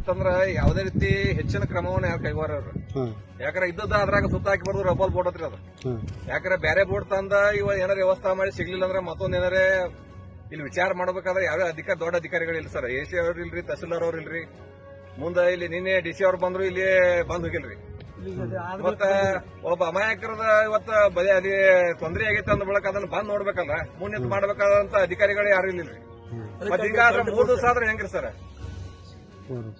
ಅಂತಂದ್ರ ಯಾವ್ದೇ ರೀತಿ ಹೆಚ್ಚಿನ ಕ್ರಮವನ್ನ ಯಾರು ಕೈಗೊಳ್ಳೋರು. ಯಾಕಂದ್ರೆ ಇದ್ದದ ಅದ್ರಾಗ ಸುತ್ತ ಹಾಕಿ ಬರ್ದು ರಬ್ಬಲ್ ಬೋಟ್ ಹತ್ರಿ ಅದು. ಯಾಕಂದ್ರೆ ಬೇರೆ ಬೋಟ್ ತಂದ ಇವ ಏನಾರ ವ್ಯವಸ್ಥೆ ಮಾಡಿ ಸಿಗ್ಲಿಲ್ಲ ಅಂದ್ರೆ ಮತ್ತೊಂದ್ ಏನಾರೇ ಇಲ್ಲಿ ವಿಚಾರ ಮಾಡ್ಬೇಕಾದ್ರೆ ಯಾವ್ದೇ ದೊಡ್ಡ ಅಧಿಕಾರಿಗಳು ಇಲ್ಲ ಸರ್. ಎಸಿ ಅವ್ರು ಇಲ್ರಿ, ತಹಸೀಲ್ದಾರ್ ಅವ್ರು ಇಲ್ರಿ. ಮುಂದೆ ಇಲ್ಲಿ ನಿನ್ನೆ ಡಿಸಿ ಅವ್ರು ಬಂದ್ರು, ಇಲ್ಲಿ ಬಂದ್ ಹೋಗಿಲ್ರಿ. ಮತ್ತ ಒಬ್ಬ ಅಮಾಯಕರದ ಇವತ್ತ ಬರೀ ಅಲ್ಲಿ ತೊಂದರೆ ಆಗೈತೆ ಅಂದ ಬಳಕ ಅದನ್ನ ಬಂದ್ ನೋಡ್ಬೇಕಲ್ಲ, ಮುನ್ನೆತ್ ಮಾಡ್ಬೇಕಾದಂತ ಅಧಿಕಾರಿಗಳು ಯಾರು ಇಲ್ಲಿಲ್ರಿ. ಮತ್ ಹಿಂಗಾದ್ರೆ 3 ದಿವಸ ಆದ್ರೆ ಹೆಂಗ್ರಿ ಸರ್?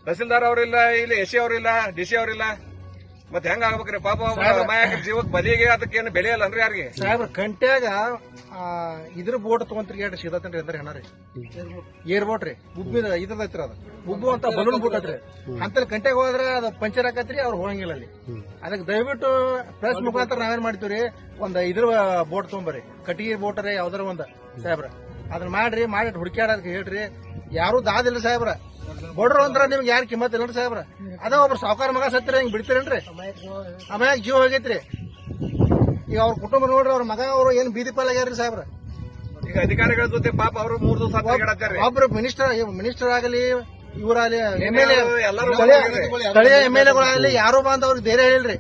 ತಹಸೀಲ್ದಾರ್ ಅವ್ರಿಲ್ಲ, ಇಲ್ಲಿ ಎಸಿ ಅವ್ರಿಲ್ಲ, ಡಿಸಿ ಅವ್ರಿಲ್ಲ, ಮತ್ತೆ ಹೆಂಗ ಆಗ್ಬೇಕ್ರಿ? ಪಾಪ ಅಮಾಯಕರ ಜೀವಕ್ಕೆ ಬಲಿಗೆ ಅದಕ್ಕೇನು ಬೆಲೆ ಇಲ್ಲ ಅಂದ್ರೆ ಯಾರಿಗೆ? ಸಾಹೇಬ್ರ ಕಂಟ್ಯಾಗ ಇದ್ರ ಬೋಟ್ ತಗೊಂತ್ರಿ ಎರಡು ಸಿಗತ್ತನ್ರಿ ಅಂದ್ರೆ ಏನಾರಿ ಏರ್ ಬೋಟ್ ರೀ, ಉಬ್ಬಿದ ಇದ್ರದೈತ್ರಿ ಅದು, ಉಬ್ಬು ಅಂತ ಬಲೂನ್ ಬೋಟ್ ಐತ್ರಿ. ಅಂತಲ್ಲಿ ಕಂಟ್ಯಾಗ ಹೋದ್ರೆ ಅದು ಪಂಚರ್ ಆಕತ್ರಿ, ಅವ್ರು ಹೋಗಂಗಿಲ್ಲ ಅಲ್ಲಿ. ಅದಕ್ಕೆ ದಯವಿಟ್ಟು ಪ್ರೆಸ್ ಮುಖಾಂತರ ನಾವೇನ್ ಮಾಡ್ತೀವ್ರಿ, ಒಂದ್ ಇದ್ರ ಬೋಟ್ ತೊಗೊಂಬರಿ, ಕಟ್ಟಿಗೆ ಬೋಟ್ ರೀ ಯಾವ್ದಾರ ಒಂದ್ ಸಾಹೇಬ್ರ, ಅದನ್ನ ಮಾಡ್ರಿ, ಮಾಡಿ ಹುಡುಕ್ಯಾಡಕ್ಕೆ ಹೇಳ್ರಿ. ಯಾರು ದಾದಿಲ್ಲ ಸಾಹೇಬ್ರ, ಬಡ್ರು ಅಂದ್ರ ನಿಮ್ಗೆ ಯಾರು ಕಿಮ್ಮತ್ ಇಲ್ರಿ ಸಾಹೇಬ್ರ. ಅದ ಒಬ್ರು ಸಾವುಕಾರ ಮಗ ಸತ್ತಿರ ಹಿಂಗ್ ಬಿಡ್ತೀರೇನ್ರಿ? ಅಮಾಯಕ ಜೀವ ಹೋಗೈತ್ರಿ. ಈಗ ಅವ್ರ ಕುಟುಂಬ ನೋಡ್ರಿ, ಅವ್ರ ಮಗ ಅವರು ಏನ್ ಬೀದಿ ಪಾಲಾಗ್ಯಾರ್ರಿ ಸಾಹೇಬ್ರ. ಈಗ ಅಧಿಕಾರಿಗಳ ಜೊತೆ ಪಾಪ ಅವರು 3 ದಿವಸ ಒಬ್ರು ಮಿನಿಸ್ಟರ್ ಆಗಲಿ, ಇವರಾಗಲಿ, MLA ಸ್ಥಳೀಯ MLAಗಳಾಗಲಿ ಯಾರು ಬಂದ್ ಅವ್ರಿಗೆ ಧೈರ್ಯ ಹೇಳಿಲ್ರಿ.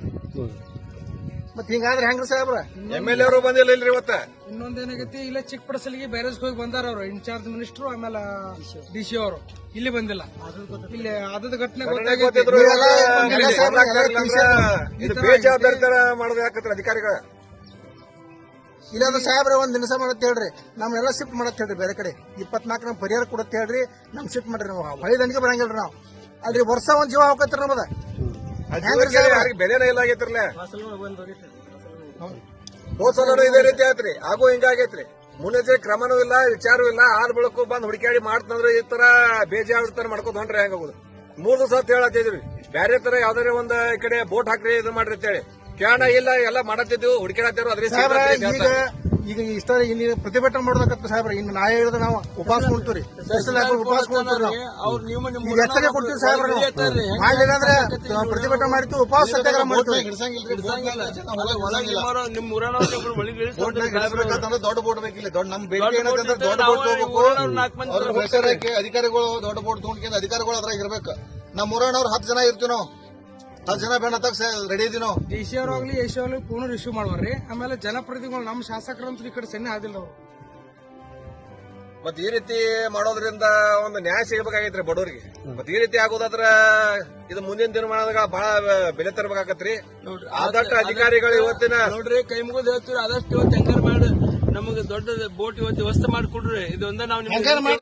ಮತ್ ಹಿಂಗಾದ್ರೆ ಹೆಂಗ್ರಿ ಸಾಹೇಬ್ರ? MLA ಅವರು ಬಂದಿಲ್ಲ ಇಲ್ರಿ ಇವತ್ತ. ಇನ್ನೊಂದೇನಾಗೈತಿ, ಇಲ್ಲ ಚಿಕ್ಕ ಪಡಸಲಿಗೆ ಬ್ಯಾರೇಜ್ ಹೋಗಿ ಬಂದಾರ ಅವ್ರು, ಇನ್ಚಾರ್ಜ್ ಮಿನಿಸ್ಟರ್, ಆಮೇಲೆ DC ಅವರು ಇಲ್ಲಿ ಬಂದಿಲ್ಲ. ಇಲ್ಲಿ ಆದದ ಘಟನೆ ಬೇಜವಾಬ್ದಾರಿತರ ಮಾಡೋದು ಯಾಕತ್ರ ಅಧಿಕಾರಿಗಳ? ಇಲ್ಲಾಂದ್ರೆ ಸಾಹೇಬ್ರ ಒಂದ್ ದಿನಸ ಮಾಡತ್ ಹೇಳ್ರಿ, ನಮ್ನೆಲ್ಲ ಶಿಫ್ಟ್ ಮಾಡತ್ ಹೇಳ್ರಿ ಬೇರೆ ಕಡೆ. 24 ನಮ್ ಪರಿಹಾರ ಕೊಡತ್ ಹೇಳ್ರಿ, ನಮ್ ಶಿಫ್ಟ್ ಮಾಡ್ರಿ. ನಾವು ಹೊಳಿ ದಂಡಿಗೆ ಬರಂಗಿಲ್ರಿ ನಾವು. ಅಲ್ರಿ ವರ್ಷ ಒಂದ್ ಜೀವ ಹೋಗತ್ರಿ ನಮ್ಮದ. ಬೆಲೆನೇ ಇಲ್ಲ ಆಗೈತ್ರಲ್ಲ. ಹೋದ್ಸಲ ಇದೇ ರೀತಿ ಆಯ್ತ್ರಿ, ಆಗೋ ಹಿಂಗಾಗೈತ್ರಿ. ಮುನ್ನೆಚ್ಚರಿಕೆ ಕ್ರಮನೂ ಇಲ್ಲ, ವಿಚಾರವೂ ಇಲ್ಲ. ಆದ ಬಳಕು ಬಂದ್ ಹುಡುಕಾಡಿ ಮಾಡ್ತಂದ್ರೆ ಈ ತರ ಬೇಜಾವ್ತರ ಮಾಡ್ಕೋತ ಹೊಂಟ್ರೆ ಹೆಂಗಾಗೋದು? 3 ದಿವಸ ಅಂತ ಹೇಳತ್ತಿದ್ವಿ, ಬೇರೆ ತರ ಯಾವ್ದಾರ ಒಂದ್ ಈ ಕಡೆ ಬೋಟ್ ಹಾಕ್ರಿ, ಇದು ಮಾಡ್ರಿ ಅಂತ ಹೇಳಿ. ಕ್ಯಾಣ ಇಲ್ಲ, ಎಲ್ಲ ಮಾಡತ್ತಿದ್ವು, ಹುಡುಕಾಡತ್ತಾರ. ಈಗ ಇಷ್ಟ ಇಲ್ಲಿ ಪ್ರತಿಭಟನೆ ಮಾಡೋದಕ್ಕ ಸಾಹೇಬ್ರ, ಇನ್ನು ನಾ ಹೇಳಿದ್ರೆ ನಾವು ಉಪವಾಸ ಕೊಡ್ತೀವಿ, ಉಪವಾಸ ಕೊಡ್ತೀವಿ. ನಾವು ಎಚ್ಚರಿಕೆ ಕೊಡ್ತೀವಿ ಸಾಹೇಬ್ರ. ಮಾಡಿಲ್ಲ ಅಂದ್ರೆ ಪ್ರತಿಭಟನೆ ಮಾಡ್ತೀವಿ, ಉಪವಾಸ ಸತ್ಯಾಗ್ರಹ ಮಾಡ್ತೀವಿ. ದೊಡ್ಡ ಬೋಟ್ ಬೇಕಿಲ್ಲ, ದೊಡ್ಡ ನಮ್ ಬೇಡಿಕೆ ಏನಂತಂದ್ರೆ ದೊಡ್ಡ ಬೋಟ್ ಹೋಗ್ಬೇಕು. ಅಧಿಕಾರಿಗಳು ದೊಡ್ಡ ಬೋಟ್ ತಗೊಂಡ್ಕೊಂಡು ಅಧಿಕಾರಿಗಳು ಅದ್ರಾಗ ಇರ್ಬೇಕು. ನಮ್ಮ ಊರಣ್ಣವ್ರು 10 ಜನ ಇರ್ತೀವಿ ನಾವು, 10 ಜನ ಬೇಡ ರೆಡಿ ಇದೀವಿ ನಾವು. DC ಅವ್ರಾಗ್ಲಿ ಎಸಿ ಅವ್ರಾಗ್ಲಿ ಪೂರ್ಣ ರಿಸೀವ್ ಮಾಡ್ರಿ. ಆಮೇಲೆ ಜನಪ್ರತಿನಿಧಿಗಳು ನಮ್ಮ ಶಾಸಕರಂತೂ ಈ ಕಡೆ ಸೆನ್ನೆ ಆದಿಲ್ಲ ಅವರು. ಮತ್ ಈ ರೀತಿ ಮಾಡೋದ್ರಿಂದ ಒಂದು ನ್ಯಾಯ ಸಿಗಬೇಕಾಗೈತ್ರಿ ಬಡವರಿಗೆ. ಮತ್ ಈ ರೀತಿ ಆಗೋದಾದ್ರ ಇದು ಮುಂದಿನ ದಿನಮಾನದಾಗ ಬಹಳ ಬೆಲೆ ತರಬೇಕಾಗತ್ರಿ. ಆದಷ್ಟು ಅಧಿಕಾರಿಗಳು ಇವತ್ತಿನ ನೋಡ್ರಿ, ಕೈ ಮುಗಿದು ಹೇಳ್ತೀವಿ, ಆದಷ್ಟು ಇವತ್ತು ಹೆಂಗಾರ ಮಾಡಿ ನಮಗೆ ದೊಡ್ಡ ಬೋಟ್ ಇವತ್ತು ವ್ಯವಸ್ಥೆ ಮಾಡಿಕೊಡ್ರಿ. ಇದೊಂದ ನಾವು